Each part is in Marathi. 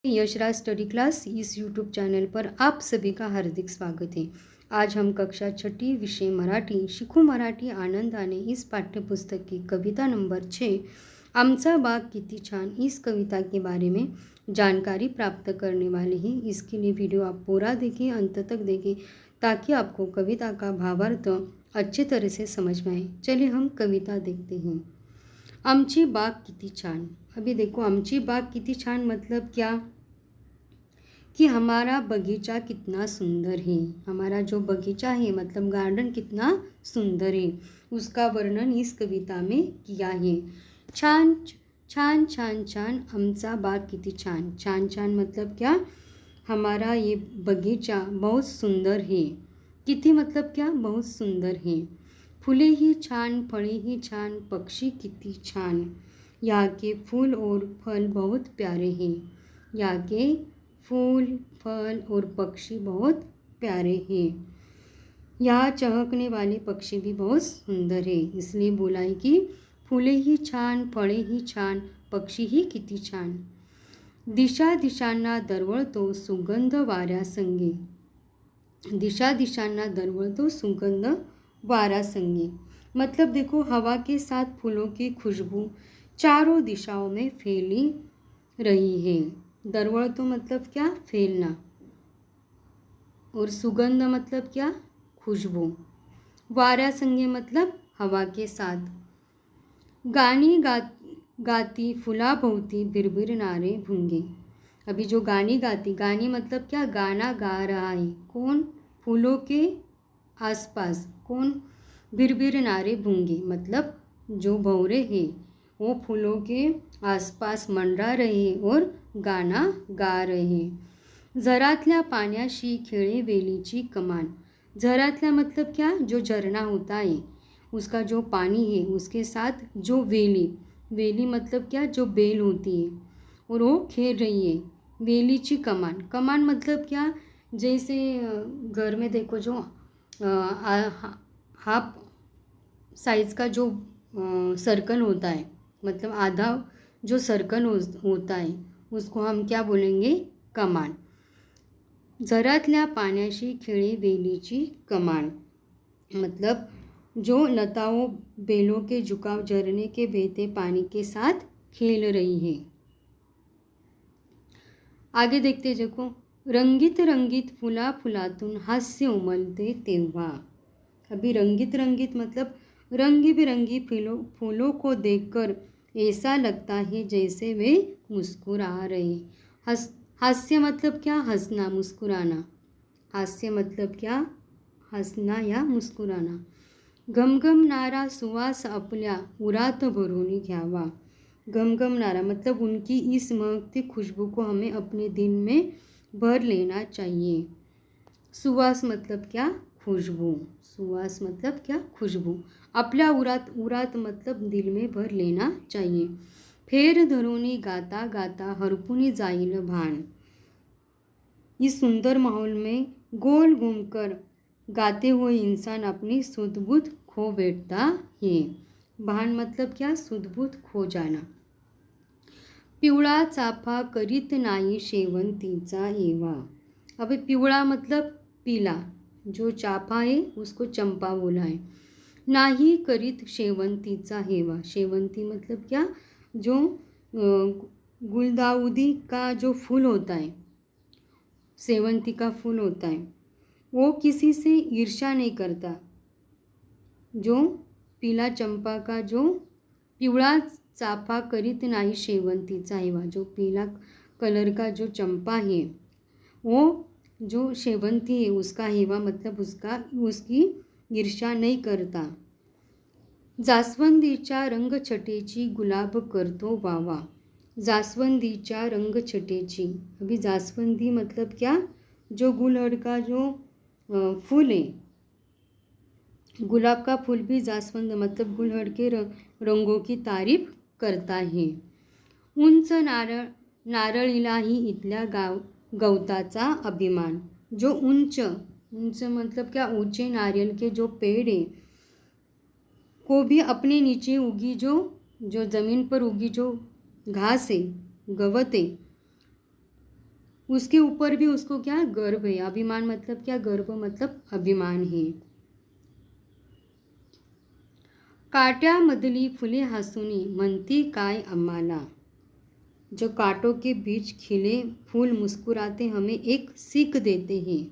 यशराज स्टडी क्लास इस यूट्यूब चैनल पर आप सभी का हार्दिक स्वागत है। आज हम कक्षा छठी विषय मराठी शिकू मराठी आनंदाने इस पाठ्यपुस्तक की कविता नंबर 6 आमचा बाग किती छान इस कविता के बारे में जानकारी प्राप्त करने वाले हैं। इसके लिए वीडियो आप पूरा देखें, अंत तक देखें ताकि आपको कविता का भावार्थ अच्छे तरह से समझ में आए। चलिए हम कविता देखते हैं। आमची बाग किती छान। अभी देखो, आमची बाग किती छान मतलब क्या कि हमारा बगीचा कितना सुंदर है। हमारा जो बगीचा है मतलब गार्डन कितना सुंदर है, उसका वर्णन इस कविता में किया है। छान छान छान छान आमचा बाग किती छान। छान छान मतलब क्या, हमारा ये बगीचा बहुत सुंदर है। किती मतलब क्या, बहुत सुंदर है। फूले ही छान, फळे ही छान, पक्षी किती छान। यहाँ के फूल और फल बहुत प्यारे हैं। यहाँ के फूल फल और पक्षी बहुत प्यारे हैं। यहाँ चहकने वाले पक्षी भी बहुत सुंदर है। इसलिए बोला है कि फुले ही छान, फळे ही छान, पक्षी ही किती छान। दिशा दिशांना दरवळतो सुगंध वाऱ्यासंगे। दिशा दिशांना दरवळतो सुगंध वाऱ्यासंगे मतलब देखो, हवा के साथ फूलों की खुशबू चारों दिशाओं में फैली रही है। दरवळतो मतलब क्या, फैलना, और सुगंध मतलब क्या, खुशबू। वाऱ्यासंगे मतलब हवा के साथ। गाणी गाती फुलाभोवती बिरबिरणारे भुंगे। अभी जो गानी गाती, गानी मतलब क्या, गाना गा रहा है कौन, फूलों के आसपास। कौन, बिरबिरणारे भुंगे मतलब जो भौरे हैं वो फूलों के आसपास मंडरा रहे हैं और गाना गा रहे हैं। झरातल्या पाण्याशी खेळे वेलीची कमान। झरातल्या मतलब क्या, जो झरना होता है उसका जो पानी है उसके साथ जो वेली, वेली मतलब क्या, जो बेल होती है और वो खेल रही है। वेलीची कमान, कमान मतलब क्या, जैसे घर में देखो जो हाफ साइज का जो सर्कल होता है, मतलब आधा जो सर्कल होता है उसको हम क्या बोलेंगे, कमान। झरातल्या पाण्याशी खेळे वेलीची कमान मतलब जो लताओं बेलों के झुकाव झरने के बहते पानी के साथ खेल रही है। आगे देखते देखो, रंगीत रंगीत फुला फुलातून हास्य उमलते तेव्हा। अभी रंगीत रंगीत मतलब रंगी बिरंगी फूलों को देखकर ऐसा लगता है जैसे वे मुस्कुरा रहे। हास्य मतलब क्या, हंसना मुस्कुराना। हास्य मतलब क्या, हंसना या मुस्कुराना। घमघमणारा सुवास आपल्या उरात भरून घ्यावा। घमघमणारा मतलब उनकी इस महकती खुशबू को हमें अपने दिल में भर लेना चाहिए। सुवास मतलब क्या, खुशबू। सुवास मतलब क्या, खुशबू। आपल्या उरात मतलब दिल में भर लेना चाहिए। फेर धरुनी गाता गाता हरपुनी जाईल भान। इस सुंदर माहौल में गोल घूमकर गाते हुए इंसान अपनी सुध-बुध खो बैठता है। भान मतलब क्या, सुध-बुध खो जाना। पिवळा चाफा करीत नाही शेवंतीचा एवा। अभी पिवळा मतलब पीला, जो चाफा है उसको चंपा बोला है। नाही करीत शेवंतीचा हेवा। शेवंती मतलब क्या, जो गुलदाउदी का जो फूल होता है, सेवंती का फूल होता है, वो किसी से ईर्ष्या नहीं करता। जो पीला चंपा का जो पिवळा चाफा करीत नाही शेवंतीचा हेवा, जो पीला कलर का जो चंपा है वो जो शेवंती है उसका हेवा मतलब उसकी ईर्ष्या नहीं करता। जास्वंदीच्या रंगछटेची गुलाब करतो वावा। जास्वंदीच्या रंगछटेची, अभी जास्वंदी मतलब क्या, जो गुलहड़ का जो फूल है, गुलाब का फूल भी जास्वंद मतलब गुलहड़ के रंगों की तारीफ करता है। उंच नारळीलाही इथल्या गवताचा अभिमान। जो उंच मतलब क्या, ऊंचे नारियल के जो पेड़ है को भी अपने नीचे उगी जो ज़मीन पर उगी जो घास है, गवत है, उसके ऊपर भी उसको क्या गर्व है। अभिमान मतलब क्या, गर्व मतलब अभिमान है। काट्यामधली फुले हसूनी म्हणती काय आम्हाला। जो कांटों के बीच खिले फूल मुस्कुराते हमें एक सीख देते हैं।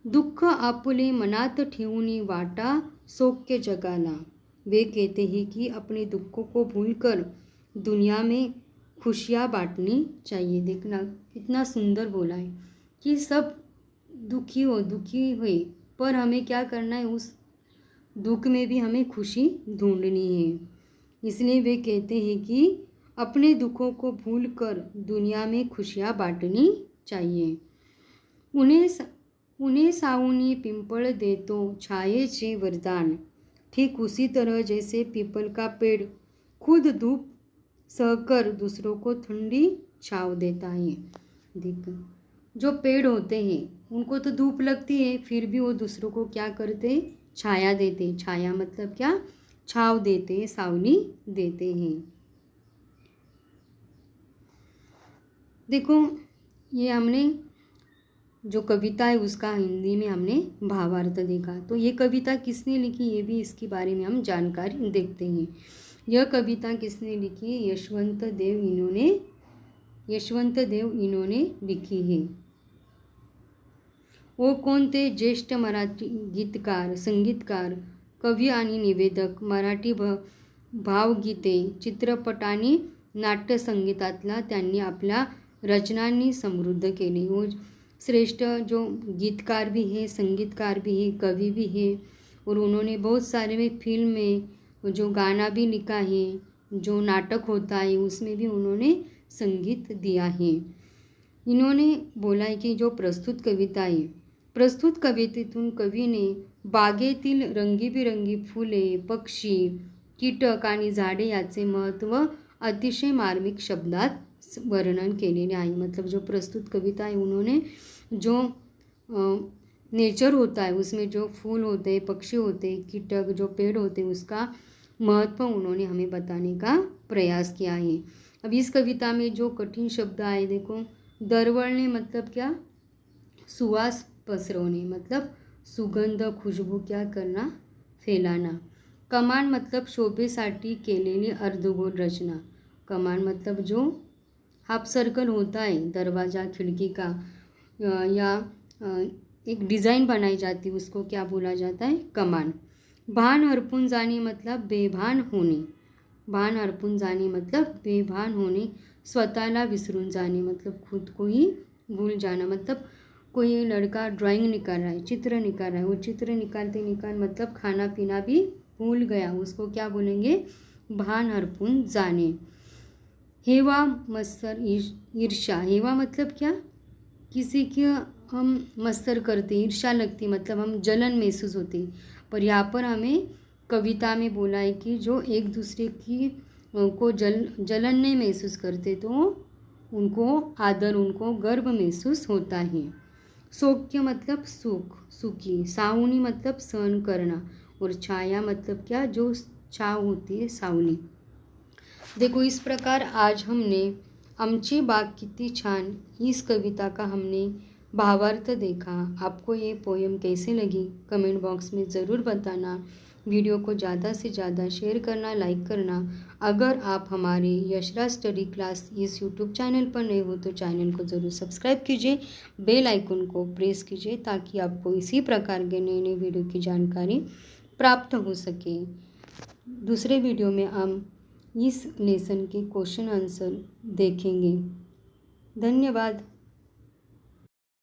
दुःख आपुले मनात ठेवूनी वाटा सौख्य जगाला। वे कहते हैं कि अपने दुखों को भूलकर दुनिया में खुशियाँ बांटनी चाहिए। देखना कितना सुंदर बोला है कि सब दुखी हुए, पर हमें क्या करना है, उस दुख में भी हमें खुशी ढूंढनी है। इसलिए वे कहते हैं कि अपने दुखों को भूलकर दुनिया में खुशियाँ बांटनी चाहिए। उन्हें सावनी पिंपल दे तो छायेचे वरदान। ठीक उसी तरह जैसे पीपल का पेड़ खुद धूप सहकर दूसरों को ठंडी छाँव देता है। देख, जो पेड़ होते हैं उनको तो धूप लगती है, फिर भी वो दूसरों को क्या करते, छाया देते। छाया मतलब क्या, छाँव देते, सावनी देते हैं। देखो, ये हमने जो कविता है उसका हिंदी में हमने भावार्थ देखा। तो ये कविता किसने लिखी, ये भी इसके बारे में हम जानकारी देखते हैं। यह कविता किसने लिखी, यशवंत देव इन्होंने लिखी है। वो कौन थे, ज्येष्ठ मराठी गीतकार, संगीतकार, कवी आणि निवेदक। मराठी भावगीते, चित्रपट आणि नाट्यसंगीतातला त्यांनी आपल्या रचनांनी समृद्ध केले। वो श्रेष्ठ जो गीतकार भी है, संगीतकार भी है, कवि भी है, और उन्होंने बहुत सारे में फिल्म में जो गाना भी लिखा है, जो नाटक होता है उसमें भी उन्होंने संगीत दिया है। इन्होंने बोला है की जो प्रस्तुत कविता आहे, प्रस्तुत कवितेतून कवीने बागेतील रंगीबिरंगी फुले, पक्षी, कीटक आणि झाडे याचे महत्त्व अतिशय मार्मिक शब्दात वर्णन केलेले आहे। मतलब जो प्रस्तुत कविता है उन्होंने जो नेचर होता है उसमें जो फूल होते हैं, पक्षी होते हैं, कीटक, जो पेड़ होते हैं, उसका महत्व उन्होंने हमें बताने का प्रयास किया है। अब इस कविता में जो कठिन शब्द आए, देखो, दरवळणे मतलब क्या, सुवास पसरवणे, मतलब सुगंध, खुशबू क्या करना, फैलाना। कमान मतलब शोभेसाठी केलेली अर्धगोल रचना। कमान मतलब जो हाफ सर्कल होता है दरवाज़ा खिड़की का, या एक डिज़ाइन बनाई जाती है, उसको क्या बोला जाता है, कमान। भान हरपून जाने मतलब बेभान होणे। भान हरपून जाने मतलब बेभान होणे। स्वतःला विसरून जाने मतलब खुद को ही भूल जाना। मतलब कोई लड़का ड्राइंग निकाल रहा है, चित्र निकाल रहा है, वो चित्र निकाल मतलब खाना पीना भी भूल गया, उसको क्या बोलेंगे, भान हरपून जाने। हेवा मत्सर ईर्ष्या। हेवा मतलब क्या, किसी की हम मत्सर करते, ईर्ष्या लगती, मतलब हम जलन महसूस होती। पर यहाँ पर हमें कविता में बोला है कि जो एक दूसरे की को जलन नहीं महसूस करते, तो उनको आदर, उनको गर्व महसूस होता है। सौख्य मतलब सुख, सुखी। सावनी मतलब सहन करना, और छाया मतलब क्या, जो छाव होती है, सावली। देखो, इस प्रकार आज हमने आमची बाग किती छान इस कविता का हमने भावार्थ देखा। आपको ये पोयम कैसे लगी कमेंट बॉक्स में ज़रूर बताना। वीडियो को ज़्यादा से ज़्यादा शेयर करना, लाइक करना। अगर आप हमारे यशराज स्टडी क्लास इस यूट्यूब चैनल पर नए हो तो चैनल को ज़रूर सब्सक्राइब कीजिए, बेल आइकन को प्रेस कीजिए, ताकि आपको इसी प्रकार के नए नए वीडियो की जानकारी प्राप्त हो सके। दूसरे वीडियो में हम इस लेसन के क्वेश्चन आंसर देखेंगे। धन्यवाद।